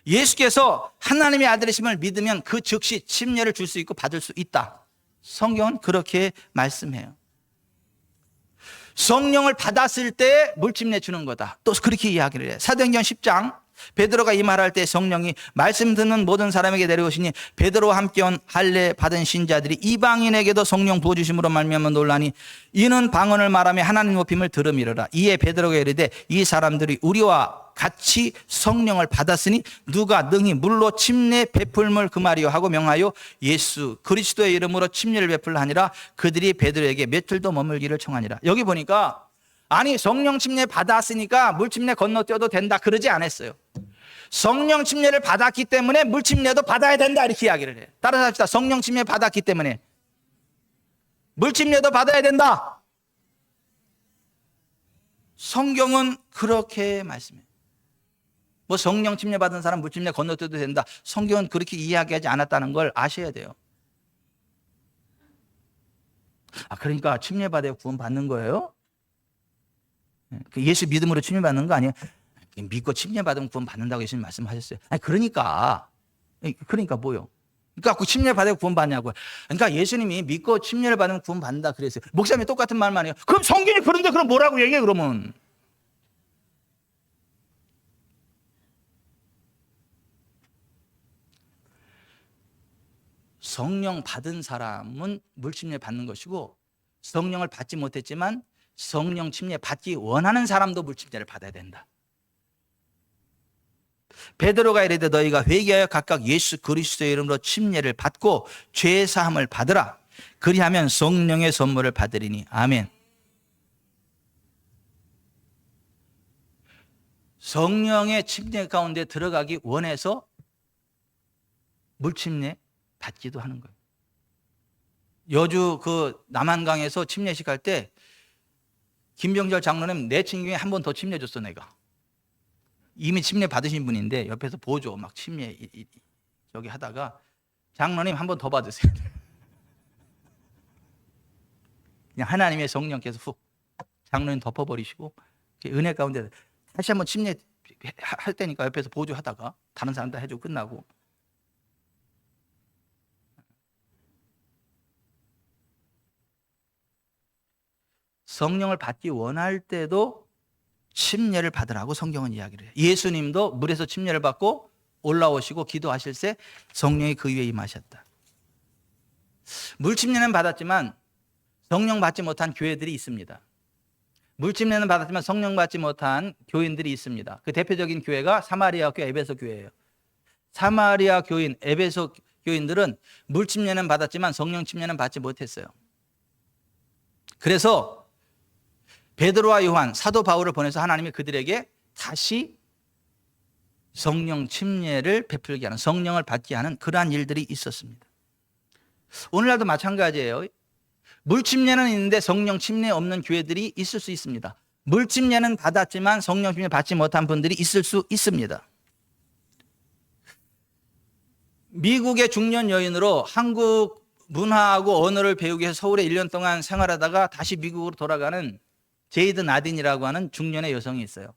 예수께서 하나님의 아들이심을 믿으면 그 즉시 침례를 줄 수 있고 받을 수 있다. 성경은 그렇게 말씀해요. 성령을 받았을 때 물침례 주는 거다. 또 그렇게 이야기를 해요. 사도행전 10장 베드로가 이 말할 때 성령이 말씀 듣는 모든 사람에게 내려오시니 베드로와 함께 온 할례 받은 신자들이 이방인에게도 성령 부어주심으로 말미암아 놀라니 이는 방언을 말하며 하나님 높임을 들음이로라. 이에 베드로가 이르되 이 사람들이 우리와 같이 성령을 받았으니 누가 능히 물로 침례 베풀물 그 말이요 하고 명하여 예수 그리스도의 이름으로 침례를 베풀라 하니라. 그들이 베드로에게 며칠도 머물기를 청하니라. 여기 보니까 아니 성령 침례 받았으니까 물 침례 건너뛰어도 된다 그러지 않았어요. 성령 침례를 받았기 때문에 물 침례도 받아야 된다 이렇게 이야기를 해요. 따라서 합시다. 성령 침례 받았기 때문에 물 침례도 받아야 된다. 성경은 그렇게 말씀해요. 뭐 성령 침례 받은 사람 물 침례 건너뛰어도 된다. 성경은 그렇게 이야기하지 않았다는 걸 아셔야 돼요. 그러니까 침례 받아야 구원 받는 거예요? 예수 믿음으로 침례 받는 거 아니에요? 믿고 침례 받으면 구원 받는다고 예수님 말씀하셨어요. 그러니까 뭐요? 그러니까 그 침례 받아야 구원 받냐고요. 그러니까 예수님이 믿고 침례를 받으면 구원 받는다 그랬어요. 목사님이 똑같은 말만 해요. 그럼 성경이 그런데 그럼 뭐라고 얘기해 그러면? 성령 받은 사람은 물 침례 받는 것이고 성령을 받지 못했지만 성령 침례 받기 원하는 사람도 물 침례를 받아야 된다. 베드로가 이르되 너희가 회개하여 각각 예수 그리스도의 이름으로 침례를 받고 죄 사함을 받으라. 그리하면 성령의 선물을 받으리니. 아멘. 성령의 침례 가운데 들어가기 원해서 물 침례 받기도 하는 거예요. 여주 그 남한강에서 침례식 할 때 김병절 장로님 내 친구에 한 번 더 침례 줬어 내가. 이미 침례 받으신 분인데 옆에서 보조 막 침례 저기 하다가 장로님 한 번 더 받으세요. 그냥 하나님의 성령께서 훅 장로님 덮어버리시고 은혜 가운데 다시 한번 침례 할 때니까 옆에서 보조 하다가 다른 사람 다 해주고 끝나고. 성령을 받기 원할 때도 침례를 받으라고 성경은 이야기를 해요. 예수님도 물에서 침례를 받고 올라오시고 기도하실 때 성령이 그 위에 임하셨다. 물 침례는 받았지만 성령 받지 못한 교회들이 있습니다. 물 침례는 받았지만 성령 받지 못한 교인들이 있습니다. 그 대표적인 교회가 사마리아 교회 에베소 교회예요. 사마리아 교인 에베소 교인들은 물 침례는 받았지만 성령 침례는 받지 못했어요. 그래서 베드로와 요한, 사도 바울을 보내서 하나님이 그들에게 다시 성령 침례를 베풀게 하는, 성령을 받게 하는 그러한 일들이 있었습니다. 오늘날도 마찬가지예요. 물 침례는 있는데 성령 침례 없는 교회들이 있을 수 있습니다. 물 침례는 받았지만 성령 침례 받지 못한 분들이 있을 수 있습니다. 미국의 중년 여인으로 한국 문화하고 언어를 배우기 위해서 서울에 1년 동안 생활하다가 다시 미국으로 돌아가는 제이드 나딘이라고 하는 중년의 여성이 있어요.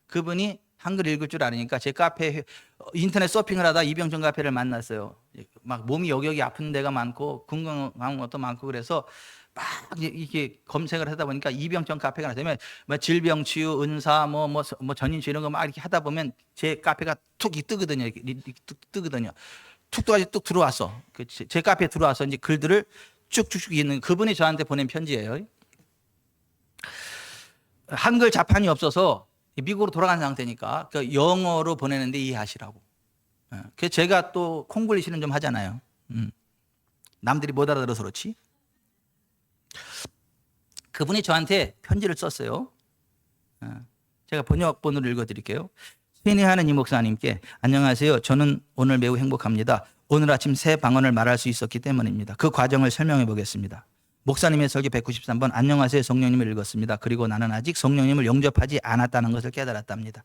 그분이 한글 읽을 줄 아니까 제 카페 인터넷 서핑을 하다 이병천 카페를 만났어요. 막 몸이 여기저기 아픈 데가 많고 궁금한 것도 많고 그래서 막 이렇게 검색을 하다 보니까 이병천 카페가 나타나면 뭐 질병 치유, 은사, 뭐 전인 치유 이런 거 막 이렇게 하다 보면 제 카페가 툭 뜨거든요. 툭 뜨거든요. 툭 떠가지고 뚝 들어왔어. 제 카페에 들어와서 이제 글들을 쭉쭉쭉 읽는 그분이 저한테 보낸 편지예요. 한글 자판이 없어서 미국으로 돌아간 상태니까 영어로 보내는데 이해하시라고. 그래서 제가 또 콩글리시는 좀 하잖아요. 남들이 못 알아들어서 그렇지. 그분이 저한테 편지를 썼어요. 제가 번역본으로 읽어드릴게요. 신의하는 이 목사님께 안녕하세요. 저는 오늘 매우 행복합니다. 오늘 아침 새 방언을 말할 수 있었기 때문입니다. 그 과정을 설명해 보겠습니다. 목사님의 설교 193번 안녕하세요 성령님을 읽었습니다. 그리고 나는 아직 성령님을 영접하지 않았다는 것을 깨달았답니다.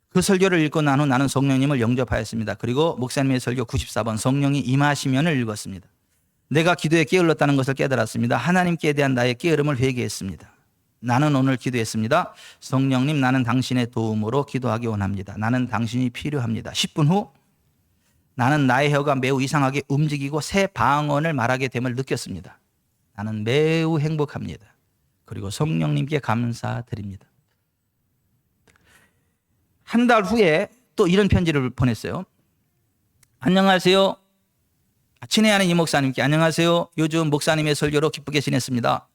그 설교를 읽고 난 후 나는 성령님을 영접하였습니다. 그리고 목사님의 설교 94번 성령이 임하시면을 읽었습니다. 내가 기도에 게을렀다는 것을 깨달았습니다. 하나님께 대한 나의 게으름을 회개했습니다. 나는 오늘 기도했습니다. 성령님 나는 당신의 도움으로 기도하기 원합니다. 나는 당신이 필요합니다. 10분 후 나는 나의 혀가 매우 이상하게 움직이고 새 방언을 말하게 됨을 느꼈습니다. 나는 매우 행복합니다. 그리고 성령님께 감사드립니다. 한 달 후에 또 이런 편지를 보냈어요. 안녕하세요. 친애하는 이 목사님께 안녕하세요. 요즘 목사님의 설교로 기쁘게 지냈습니다.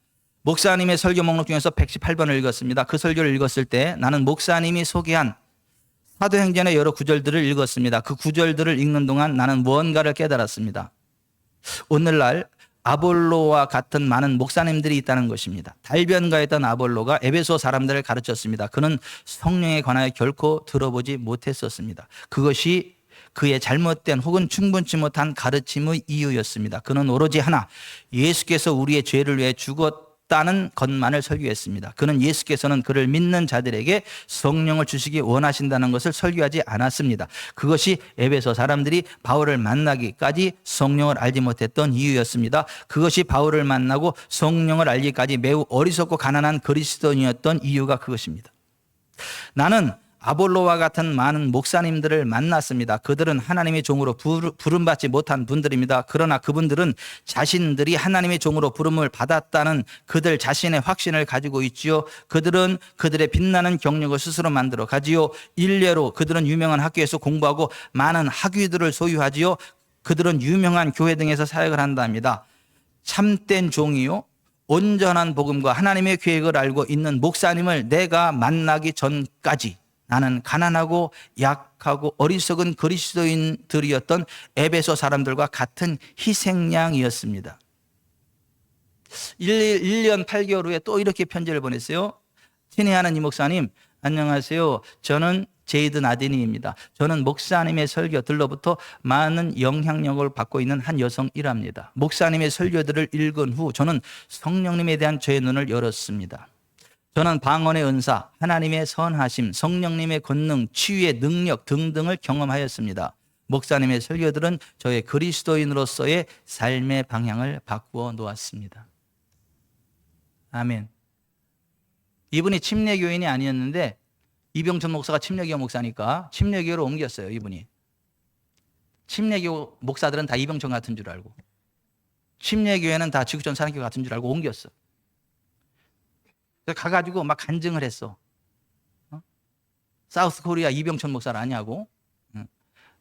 목사님의 설교 목록 중에서 118번을 읽었습니다. 그 설교를 읽었을 때 나는 목사님이 소개한 사도행전의 여러 구절들을 읽었습니다. 그 구절들을 읽는 동안 나는 무언가를 깨달았습니다. 오늘날 아볼로와 같은 많은 목사님들이 있다는 것입니다. 달변가였던 아볼로가 에베소 사람들을 가르쳤습니다. 그는 성령에 관하여 결코 들어보지 못했었습니다. 그것이 그의 잘못된 혹은 충분치 못한 가르침의 이유였습니다. 그는 오로지 하나, 예수께서 우리의 죄를 위해 죽었다는 것만을 설교했습니다. 그는 예수께서는 그를 믿는 자들에게 성령을 주시기 원하신다는 것을 설교하지 않았습니다. 그것이 에베소 사람들이 바울을 만나기까지 성령을 알지 못했던 이유였습니다. 그것이 바울을 만나고 성령을 알기까지 매우 어리석고 가난한 그리스도인이었던 이유가 그것입니다. 나는 아볼로와 같은 많은 목사님들을 만났습니다. 그들은 하나님의 종으로 부름받지 못한 분들입니다. 그러나 그분들은 자신들이 하나님의 종으로 부름을 받았다는 그들 자신의 확신을 가지고 있지요. 그들은 그들의 빛나는 경력을 스스로 만들어 가지요. 일례로 그들은 유명한 학교에서 공부하고 많은 학위들을 소유하지요. 그들은 유명한 교회 등에서 사역을 한답니다. 참된 종이요, 온전한 복음과 하나님의 계획을 알고 있는 목사님을 내가 만나기 전까지 나는 가난하고 약하고 어리석은 그리스도인들이었던 에베소 사람들과 같은 희생양이었습니다. 1년 8개월 후에 또 이렇게 편지를 보냈어요. 친애하는 이 목사님, 안녕하세요. 저는 제이든 아데니입니다. 저는 목사님의 설교들로부터 많은 영향력을 받고 있는 한 여성이랍니다. 목사님의 설교들을 읽은 후 저는 성령님에 대한 저의 눈을 열었습니다. 저는 방언의 은사, 하나님의 선하심, 성령님의 권능, 치유의 능력 등등을 경험하였습니다. 목사님의 설교들은 저의 그리스도인으로서의 삶의 방향을 바꾸어 놓았습니다. 아멘. 이분이 침례교인이 아니었는데 이병천 목사가 침례교 목사니까 침례교로 옮겼어요. 이분이. 침례교 목사들은 다 이병천 같은 줄 알고, 침례교회는 다 지구촌 사랑교회 같은 줄 알고 옮겼어. 가가지고 막 간증을 했어. 사우스 코리아 이병천 목사를 아냐고.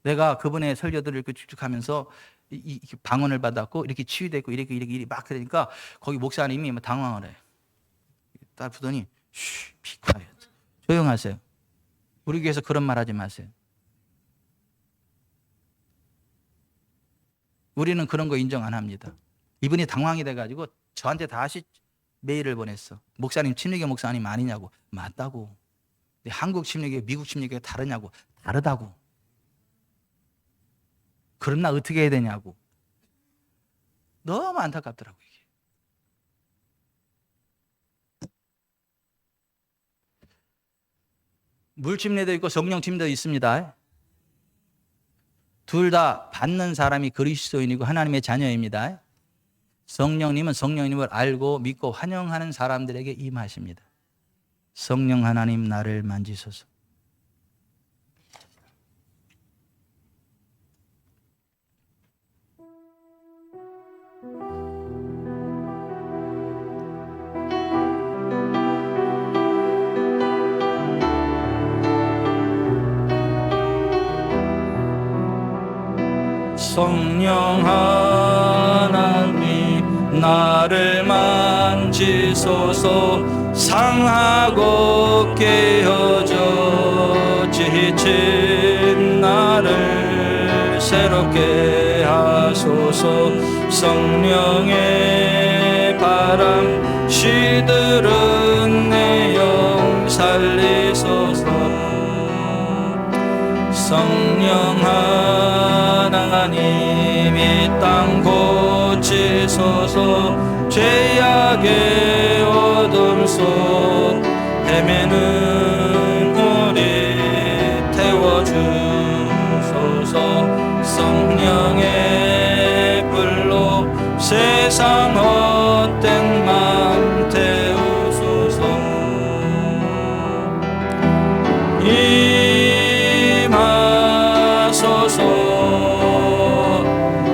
내가 그분의 설교들을 이렇게 쭉쭉하면서 이 방언을 받았고 이렇게 치유됐고 이렇게 막 그러니까 거기 목사님이 막 당황을 해. 딱 보더니 쉬, 비콰이엇. 조용하세요. 우리 교회에서 그런 말 하지 마세요. 우리는 그런 거 인정 안 합니다. 이분이 당황이 돼가지고 저한테 다시 메일을 보냈어. 목사님 침례교 목사님 아니냐고. 맞다고. 근데 한국 침례교 미국 침례교가 다르냐고. 다르다고. 그럼 나 어떻게 해야 되냐고. 너무 안타깝더라고 이게. 물침례도 있고 성령 침례도 있습니다. 둘 다 받는 사람이 그리스도인이고 하나님의 자녀입니다. 성령님은 성령님을 알고 믿고 환영하는 사람들에게 임하십니다. 성령 하나님 나를 만지소서. 성령 하나님 나를 만지소서. 상하고 깨어져 지친 나를 새롭게 하소서. 성령의 바람 시들은 내 영 살리소서. 성령 하나님 이 땅 고치소서. 죄악의 어둠 속 헤매는 우리 태워주소서. 성령의 불로 세상 헛된 맘 태우소서. 임하소서.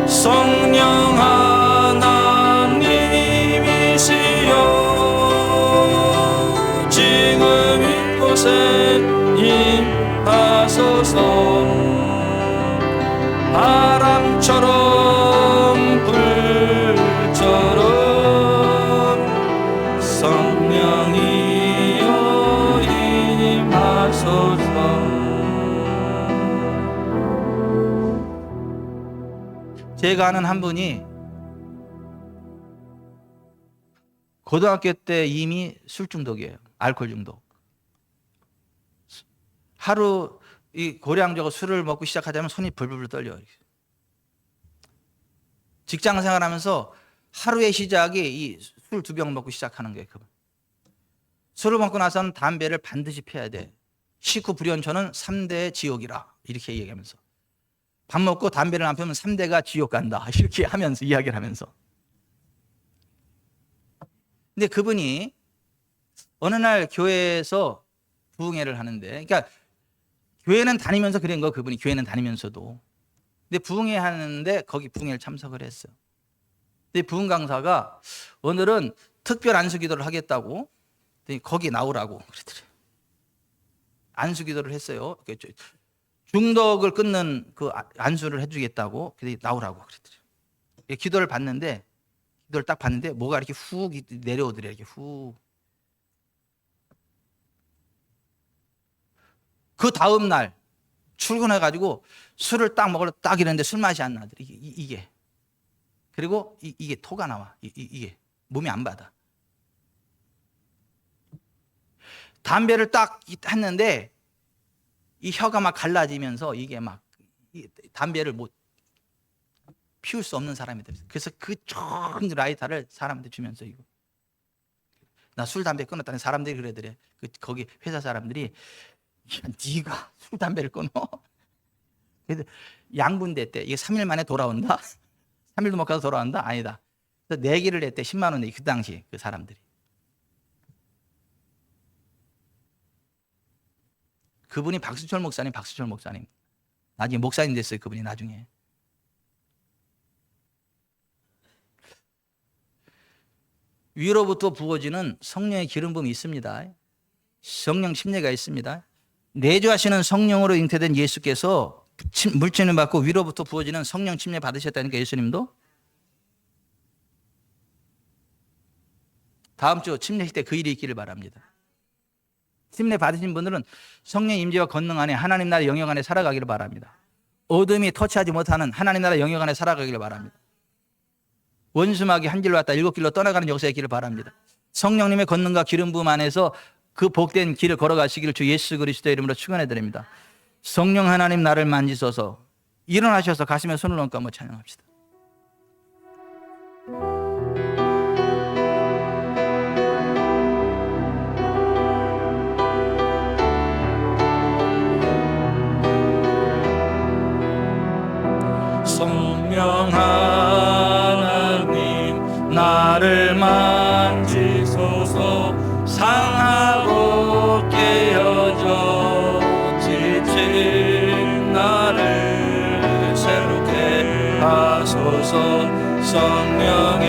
성령 하나님이시여 지금 이곳에 임하소서. 바람처럼 불처럼 성령이여 임하소서. 제가 아는 한 분이 고등학교 때 이미 술 중독이에요. 알코올 중독. 하루 이 고량주고 술을 먹고 시작하자면 손이 벌벌 떨려요. 직장 생활하면서 하루의 시작이 이 술 2병 먹고 시작하는 거예요. 술을 먹고 나서는 담배를 반드시 피워야 돼. 식후 불연초는 3대의 지옥이라 이렇게 얘기하면서, 밥 먹고 담배를 안 피우면 3대가 지옥 간다 이렇게 하면서 이야기를 하면서. 근데 그분이 어느 날 교회에서 부흥회를 하는데, 그러니까 교회는 다니면서 그런 거, 그분이 교회는 다니면서도. 근데 부흥회 하는데 거기 부흥회를 참석을 했어요. 근데 부흥 강사가 오늘은 특별 안수기도를 하겠다고 거기 나오라고 그러더래요. 안수기도를 했어요. 중독을 끊는 그 안수를 해주겠다고 나오라고 그러더래요. 기도를 봤는데, 기도를 딱 봤는데 뭐가 이렇게 훅 내려오더래요. 이렇게 훅. 그 다음 날 출근해가지고 술을 딱 먹으러 딱 이랬는데 술 맛이 안 나더래. 이게. 그리고 이게 토가 나와. 이게 몸이 안 받아. 담배를 딱 했는데 이 혀가 막 갈라지면서 이게 막 담배를 못 피울 수 없는 사람이 됐어요. 그래서 그 좋은 라이터를 사람한테 주면서 이거. 나 술 담배 끊었다는 사람들이 그러더래. 거기 회사 사람들이, 야, 네가 술 담배를 끊어? 그래서 양분됐대. 이게 3일 만에 돌아온다? 3일도 못 가서 돌아온다? 아니다. 그래서 내기를 했대. 10만 원 내기. 그 당시 그 사람들이. 그분이 박수철 목사님. 나중에 목사님 됐어요. 그분이 나중에. 위로부터 부어지는 성령의 기름 부음이 있습니다. 성령 침례가 있습니다. 내주하시는 성령으로 잉태된 예수께서 물침을 받고 위로부터 부어지는 성령 침례 받으셨다니까, 예수님도. 다음 주 침례 때 그 일이 있기를 바랍니다. 침례 받으신 분들은 성령 임재와 권능 안에 하나님 나라 영역 안에 살아가기를 바랍니다. 어둠이 터치하지 못하는 하나님 나라 영역 안에 살아가기를 바랍니다. 원수막이 한 길로 왔다 7길로 떠나가는 역사에 있기를 바랍니다. 성령님의 권능과 기름 부음 안에서 그 복된 길을 걸어가시기를 주 예수 그리스도의 이름으로 축원해 드립니다. 성령 하나님 나를 만지소서. 일어나셔서 가슴에 손을 얹고 한번 찬양합시다. 성령 하나님 나를 만지소서. 상하고 깨어져 지친 나를 새롭게 하소서. 성령의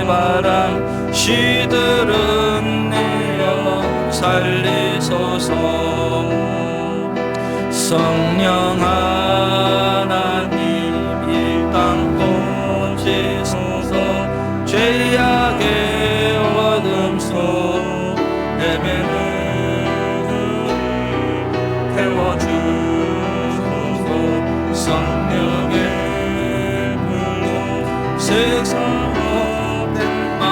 바람 시들은 내 영 살리소서. 성령 하나님 이 땅 고치소서. 죄악의 어둠 속 헤매는 우리 태워주소서. 성령의 불로 세상 헛된 맘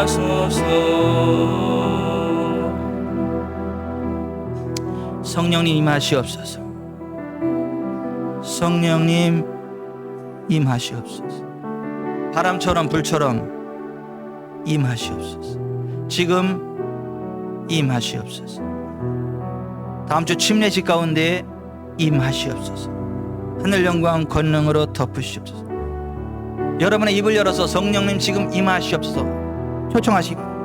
임하소서. 성령님 임하시옵소서. 성령님 임하시옵소서. 바람처럼 불처럼 임하시옵소서. 지금 임하시옵소서. 다음 주 침례식 가운데 임하시옵소서. 하늘 영광 권능으로 덮으시옵소서. 여러분의 입을 열어서 성령님 지금 임하시옵소서 초청하시기.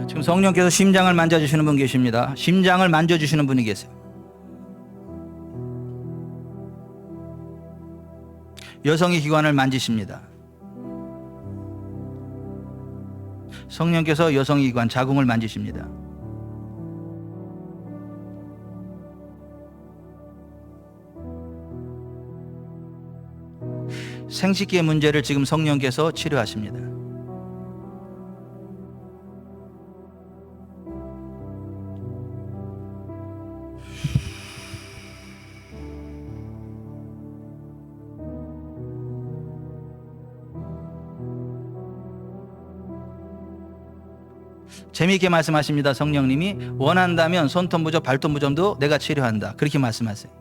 지금 성령께서 심장을 만져주시는 분 계십니다. 심장을 만져주시는 분이 계세요. 여성의 기관을 만지십니다. 성령께서 여성의 기관 자궁을 만지십니다. 생식기의 문제를 지금 성령께서 치료하십니다. 재미있게 말씀하십니다. 성령님이 원한다면 손톱무좀 발톱무좀도 내가 치료한다. 그렇게 말씀하세요.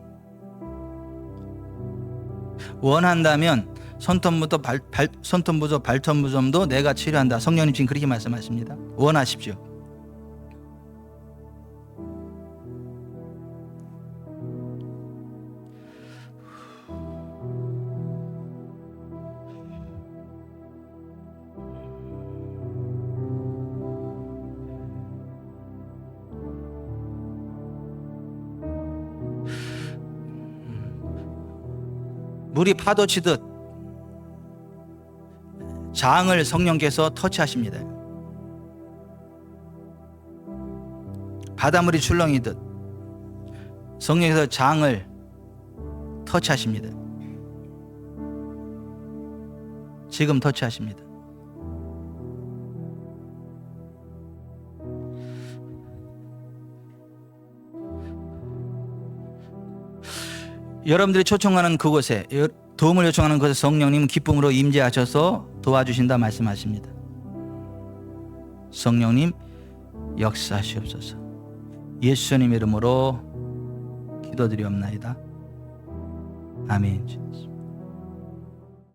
원한다면 손톱무좀 발톱무좀도 내가 치료한다. 성령님 지금 그렇게 말씀하십니다. 원하십시오. 물이 파도치듯 장을 성령께서 터치하십니다. 바닷물이 출렁이듯 성령께서 장을 터치하십니다. 지금 터치하십니다. 여러분들이 초청하는 그곳에, 도움을 요청하는 그곳에 성령님은 기쁨으로 임재하셔서 도와주신다 말씀하십니다. 성령님 역사하시옵소서. 예수님 이름으로 기도드리옵나이다. 아멘.